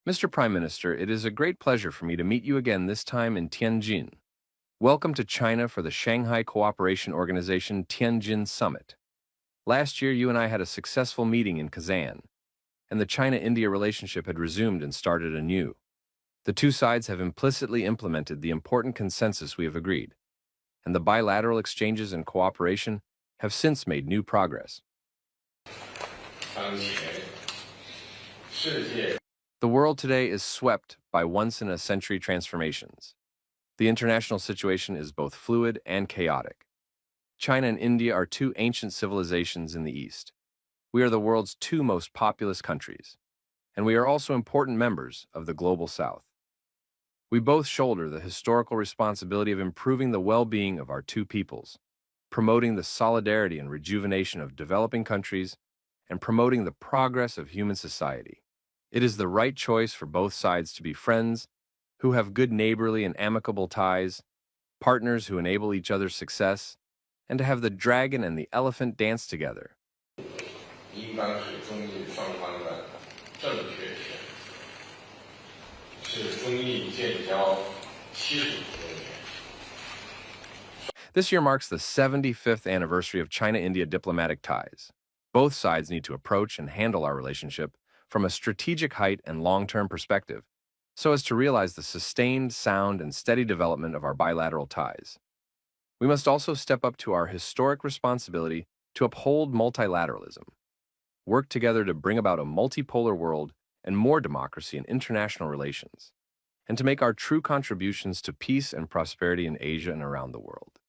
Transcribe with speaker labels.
Speaker 1: Mr. Prime Minister, it is a great pleasure for me to meet you again, this time in Tianjin. Welcome to China for the Shanghai Cooperation Organization Tianjin Summit. Last year, you and I had a successful meeting in Kazan, and the China-India relationship had resumed and started anew. The two sides have implicitly implemented the important consensus we have agreed, and the bilateral exchanges and cooperation have since made new progress. The world today is swept by once-in-a-century transformations. The international situation is both fluid and chaotic. China and India are two ancient civilizations in the East. We are the world's two most populous countries, and we are also important members of the global South. We both shoulder the historical responsibility of improving the well-being of our two peoples, promoting the solidarity and rejuvenation of developing countries, and promoting the progress of human society. It is the right choice for both sides to be friends who have good neighborly and amicable ties, partners who enable each other's success, and to have the dragon and the elephant dance together. This year marks the 75th anniversary of China-India diplomatic ties. Both sides need to approach and handle our relationship from a strategic height and long-term perspective, so as to realize the sustained, sound, and steady development of our bilateral ties. We must also step up to our historic responsibility to uphold multilateralism, work together to bring about a multipolar world and more democracy in international relations, and to make our true contributions to peace and prosperity in Asia and around the world.